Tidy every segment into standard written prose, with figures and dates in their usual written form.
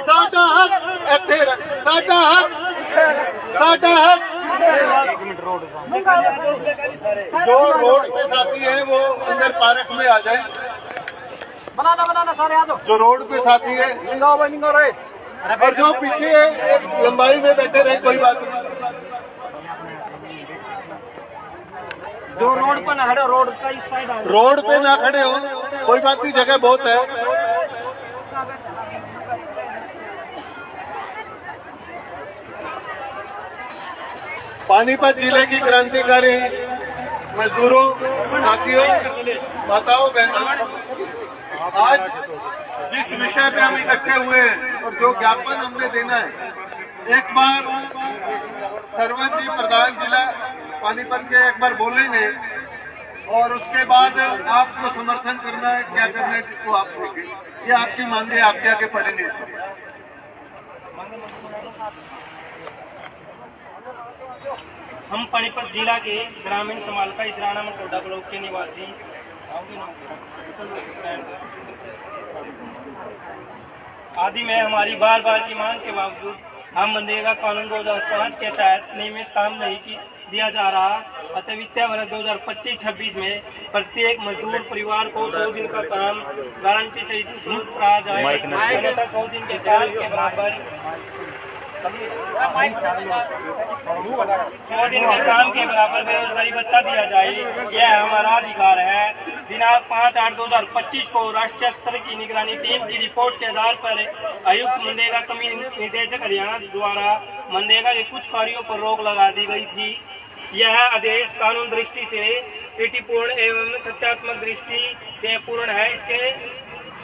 साडा हक इत्थे साडा हक जो रोड पे साथी है वो अंदर पार्क में आ जाए। बनाना सारे आ जाओ। जो रोड पे साथी है और जो पीछे लंबाई में बैठे रहे कोई बात नहीं। जो रोड पर ना खड़े रोड का इस साइड रोड पे ना खड़े हो कोई बात नहीं, जगह बहुत है। पानीपत जिले की क्रांतिकारी मजदूरों, साथियों, माताओं, बहनों, आज जिस विषय पे हम इकट्ठे हुए हैं और जो ज्ञापन हमने देना है, एक बार सरवन जी प्रधान जिला पानीपत के एक बार बोलेंगे और उसके बाद आपको समर्थन करना है, क्या करना है जिसको आप देखें। ये आपकी मांगे आपके आगे पढ़ेंगे। हम पानीपत जिला के ग्रामीण समालका इसराना मटोडा ब्लॉक के निवासी आदि में हमारी बार बार की मांग के बावजूद हम मनरेगा कानून 2005 के तहत नियमित काम नहीं दिया जा रहा। अतः वित्तीय वर्ष 2025-26 में प्रत्येक मजदूर परिवार को 100 दिन का काम गारंटी सहित उपलब्ध कराया जाए। 100 दिन के काम के बराबर 100 दिन के काम के बराबर बेरोजगारी भत्ता दिया जाए। यह हमारा अधिकार है। दिनांक 5/8/2025 को राष्ट्रीय स्तर की निगरानी टीम की रिपोर्ट के आधार पर आयुक्त मनरेगा कमी निदेशक हरियाणा द्वारा मनरेगा के कुछ कार्यों पर रोक लगा दी गई थी। यह आदेश कानून दृष्टि से त्रुटिपूर्ण एवं तथ्यात्मक दृष्टि से पूर्ण है। इसके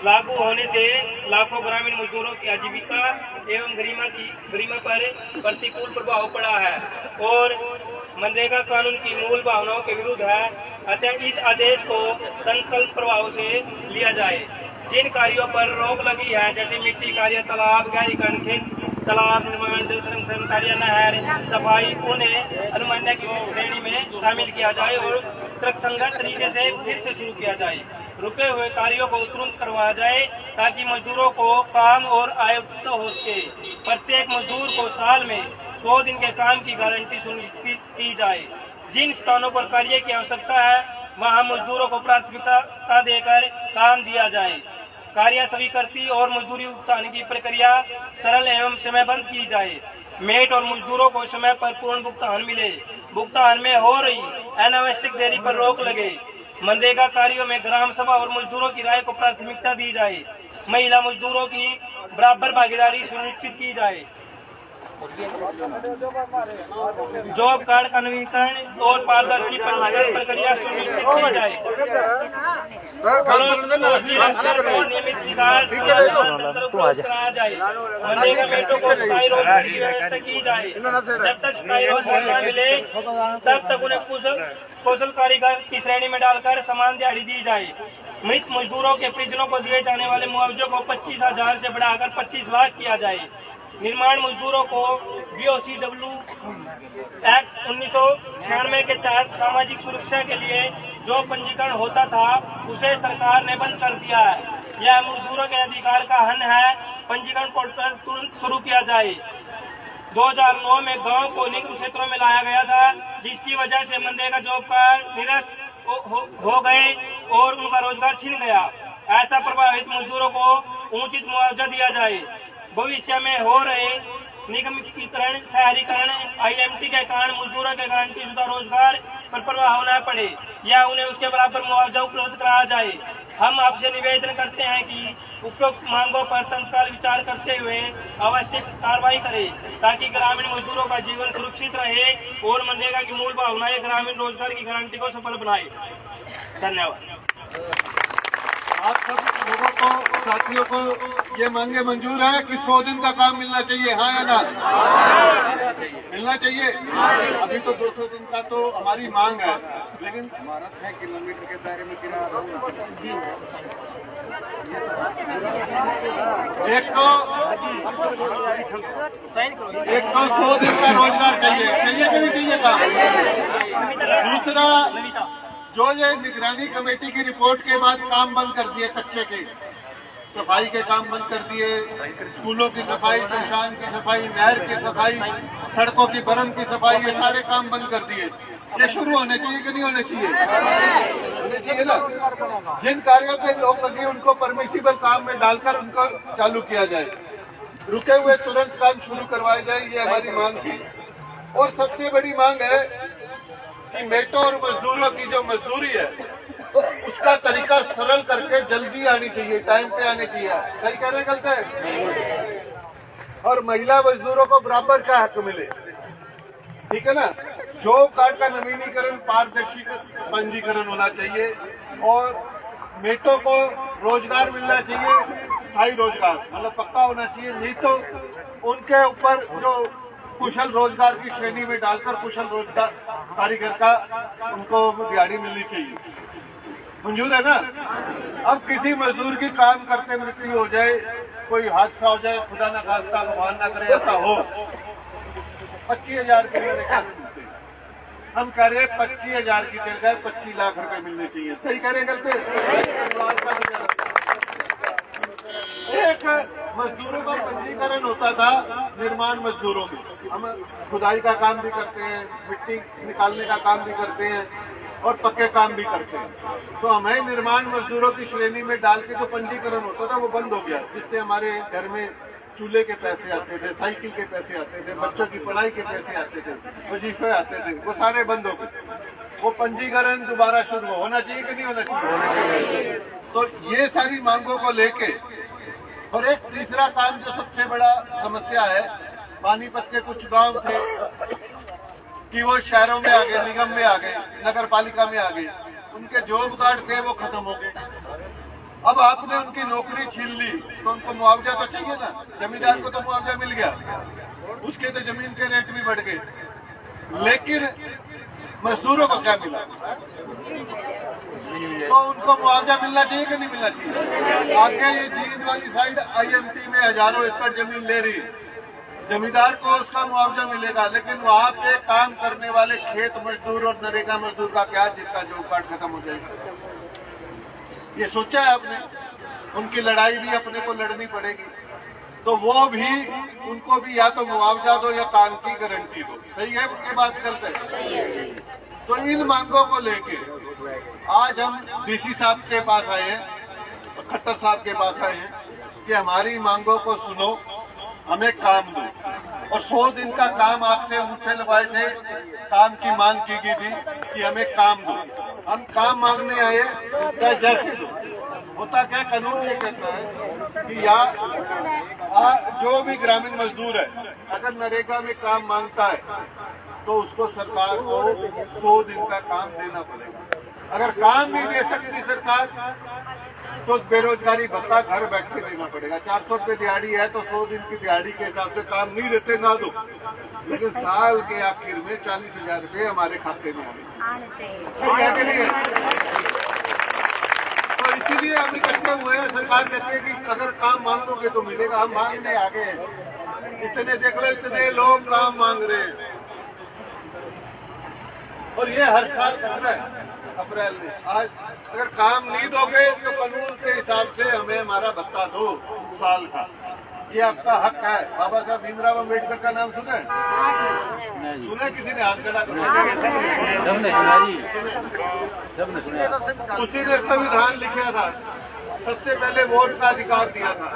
लागू होने से लाखों ग्रामीण मजदूरों की आजीविका एवं गरिमा पर प्रतिकूल प्रभाव पड़ा है और मनरेगा कानून की मूल भावनाओं के विरुद्ध है। अतः इस आदेश को तत्काल प्रभाव से लिया जाए। जिन कार्यों पर रोक लगी है जैसे मिट्टी कार्य, तालाब, गहरीकरण, खेत तालाब निर्माण, जल संरक्षण कार्य, नहर सफाई, उन्हें अनुमान्य की श्रेणी में शामिल किया जाए और तर्कसंगत तरीके से फिर से शुरू किया जाए। रुके हुए कार्यों को तुरंत करवाया जाए ताकि मजदूरों को काम और आय उपलब्ध हो सके। प्रत्येक मजदूर को साल में 100 दिन के काम की गारंटी सुनिश्चित की जाए। जिन स्थानों पर कार्य की आवश्यकता है वहां मजदूरों को प्राथमिकता देकर काम दिया जाए। कार्य स्वीकृति और मजदूरी भुगतान की प्रक्रिया सरल एवं समयबद्ध की जाए। मेट और मजदूरों को समय पर पूर्ण भुगतान मिले। भुगतान में हो रही अनावश्यक देरी पर रोक लगे। मनरेगा कार्यों में ग्राम सभा और मजदूरों की राय को प्राथमिकता दी जाए। महिला मजदूरों की बराबर भागीदारी सुनिश्चित की जाए। जॉब कार्ड का नवीनीकरण और पारदर्शी पंजीकरण प्रक्रिया सुनिश्चित की जाए। नियमित शिकायत कराया जाए। मनरेगा मेटों को स्थायी रोजगार की व्यवस्था की जाए। जब तक स्थायी रोजगार न मिले तब तक उन्हें कौशल कारीगर की श्रेणी में डालकर समान दिहाड़ी दी जाए। मृत मजदूरों के परिजनों को दिए जाने वाले मुआवजे को 25,000 से बढ़ाकर 25 लाख किया जाए। निर्माण मजदूरों को BOCW एक्ट 1996 के तहत सामाजिक सुरक्षा के लिए जो पंजीकरण होता था उसे सरकार ने बंद कर दिया है। यह मजदूरों के अधिकार का हनन है। पंजीकरण पोर्टल तुरंत शुरू किया जाए। 2009 में गांव को निगम क्षेत्रों में लाया गया था जिसकी वजह से मनरेगा जॉब कार्ड निरस्त हो गए और उनका रोजगार छिन गया। ऐसा प्रभावित मजदूरों को उचित मुआवजा दिया जाए। भविष्य में हो रहे निगमीकरण, शहरीकरण, IMT के कारण मजदूरों के गारंटी शुदा रोजगार पर प्रभाव न पड़े या उन्हें उसके बराबर मुआवजा उपलब्ध कराया जाए। हम आपसे निवेदन करते हैं कि उपरोक्त मांगों पर तत्काल विचार करते हुए आवश्यक कार्रवाई करें ताकि ग्रामीण मजदूरों का जीवन सुरक्षित रहे और मनरेगा की मूल भावनाएं ग्रामीण रोजगार की गारंटी को सफल बनाए। धन्यवाद। आप सब लोगों को, साथियों को ये मांगे मंजूर है कि 100 दिन का काम मिलना चाहिए, हाँ या ना? मिलना चाहिए। अभी तो 200 दिन का तो हमारी मांग है, लेकिन हमारा 6 किलोमीटर के दायरे में किराया एक तो 100 दिन का रोजगार चाहिए कि नहीं चाहिए काम। दूसरा, जो ये निगरानी कमेटी की रिपोर्ट के बाद काम बंद कर दिए कच्चे के, सफाई के काम बंद कर दिए, स्कूलों की सफाई, शमशान की सफाई, नहर की सफाई, सड़कों की बरम की सफाई, ये सारे काम बंद कर दिए। ये शुरू होने चाहिए कि नहीं होने चाहिए? होने चाहिए ना। जिन कार्यों पे लोग लगे उनको परमिसिबल काम में डालकर उनको चालू किया जाए, रुके हुए तुरंत काम शुरू करवाए जाए, ये हमारी मांग थी। और सबसे बड़ी मांग है कि मेटो और मजदूरों की जो मजदूरी है उसका तरीका सरल करके जल्दी आनी चाहिए, टाइम पे आनी चाहिए। सही कह रहे हैं, गलत है? और महिला मजदूरों को बराबर का हक मिले, ठीक है ना। जॉब कार्ड का नवीनीकरण, पारदर्शी पंजीकरण होना चाहिए और मेटो को रोजगार मिलना चाहिए, स्थायी रोजगार, मतलब पक्का होना चाहिए। नहीं तो उनके ऊपर जो कुशल रोजगार की श्रेणी में डालकर कुशल रोजगार कारीगर का उनको दिहाड़ी मिलनी चाहिए। मंजूर है ना? अब किसी मजदूर की काम करते मृत्यु हो जाए, कोई हादसा हो जाए, खुदा ना खास्ता भगवान ना करे ऐसा हो, 25,000 के हम कह रहे 25,000 की जगह 25 लाख रुपए मिलने चाहिए। सही कह रहे गलत? एक मजदूरों का पंजीकरण होता था निर्माण मजदूरों में, हम खुदाई का काम भी करते हैं, मिट्टी निकालने का काम भी करते हैं और पक्के काम भी करते हैं। तो हमें निर्माण मजदूरों की श्रेणी में डाल के जो पंजीकरण होता था वो बंद हो गया, जिससे हमारे घर में चूल्हे के पैसे आते थे, साइकिल के पैसे आते थे, बच्चों की पढ़ाई के पैसे आते थे, वजीफे आते थे, वो सारे बंद हो गए। वो पंजीकरण दोबारा शुरू होना चाहिए कि नहीं होना चाहिए? तो ये सारी मांगों को लेके, और एक तीसरा काम जो सबसे बड़ा समस्या है, पानीपत के कुछ गांव थे कि वो शहरों में आ गए, निगम में आ गए, नगर पालिका में आ गए, उनके जॉब कार्ड थे वो खत्म हो गए। अब आपने उनकी नौकरी छीन ली तो उनको मुआवजा तो चाहिए ना। जमींदार को तो मुआवजा मिल गया, उसके तो जमीन के रेट भी बढ़ गए, लेकिन मजदूरों को क्या मिला? तो उनको मुआवजा मिलना चाहिए कि नहीं मिलना चाहिए? आगे ये जींद वाली साइड IMT में हजारों एकड़ जमीन ले रही है, जमींदार को उसका मुआवजा मिलेगा, लेकिन वहाँ पे काम करने वाले खेत मजदूर और नरेगा मजदूर का क्या, जिसका जॉब कार्ड खत्म हो जाएगा? ये सोचा है आपने? उनकी लड़ाई भी अपने को लड़नी पड़ेगी, तो वो भी, उनको भी या तो मुआवजा दो या काम की गारंटी दो। सही है? उनकी बात करते हैं। तो इन मांगों को लेके आज हम DC साहब के पास आए हैं, खट्टर साहब के पास आए हैं कि हमारी मांगों को सुनो, हमें काम दो। और 100 दिन का काम आपसे अंगूठे लगवाए थे, काम की मांग की गई थी कि हमें काम दो। हम काम मांगने आए, चाहे जैसे दो। होता क्या, कानून ये कहता है कि जो भी ग्रामीण मजदूर है अगर नरेगा में काम मांगता है तो उसको सरकार को 100 दिन का काम देना पड़ेगा। अगर काम नहीं दे सकती सरकार तो बेरोजगारी भत्ता घर बैठे देना पड़ेगा। 400 रुपये दिहाड़ी है तो 100 दिन की दिहाड़ी के हिसाब से काम नहीं देते ना दो, लेकिन साल के आखिर में 40,000 रुपये हमारे खाते में आने चाहिए। तो इसीलिए हम इकट्ठे हुए हैं। सरकार कहती है कि अगर काम मांगोगे तो मिलेगा। हम मांगने आ गए हैं, इतने देख लो, इतने लोग काम मांग रहे हैं और ये हर साल कर रहा है अप्रैल में। आज अगर काम नहीं दोगे तो कानून के हिसाब से हमें हमारा भत्ता दो साल का, ये आपका हक है। बाबा साहब भीमराव अम्बेडकर का नाम सुना है? सुना? किसी ने हाथ खड़ा कर? उसी ने संविधान लिखा था, सबसे पहले वोट का अधिकार दिया था।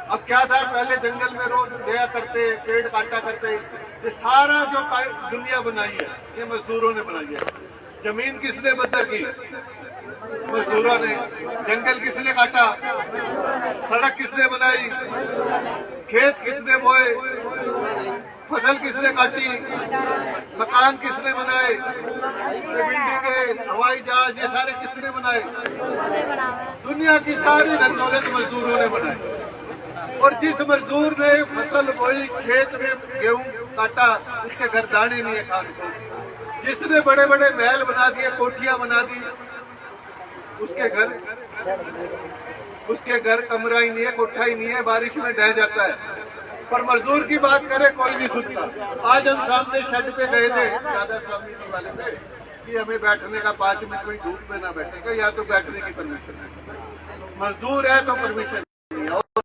अब क्या था, पहले जंगल में रोज गया करते, पेड़ काटा करते, ये सारा जो दुनिया बनाई है ये मजदूरों ने बनाई है। जमीन किसने बदला की? मजदूरों ने। जंगल किसने काटा? सड़क किसने बनाई? खेत किसने बोए? फसल किसने काटी? मकान किसने बनाए? बिल्डिंगें, हवाई जहाज, ये सारे किसने बनाए? दुनिया की सारी धन दौलत मजदूरों ने बनाई। और जिस मजदूर ने फसल बोई, खेत में गेहूं काटा, उसके घर दाने नहीं है खाने को। जिसने बड़े बड़े महल बना दिए, कोठियां बना दी, उसके घर कमरा ही नहीं है, कोठा ही नहीं है, बारिश में ढह जाता है। पर मजदूर की बात करे कोई नहीं सुनता। आज हम सामने शेड पे गए थे, राधा स्वामी जी वाले थे, कि हमें बैठने का 5 मिनट में धूप में ना बैठेगा, या तो बैठने की परमिशन है। मजदूर है तो परमिशन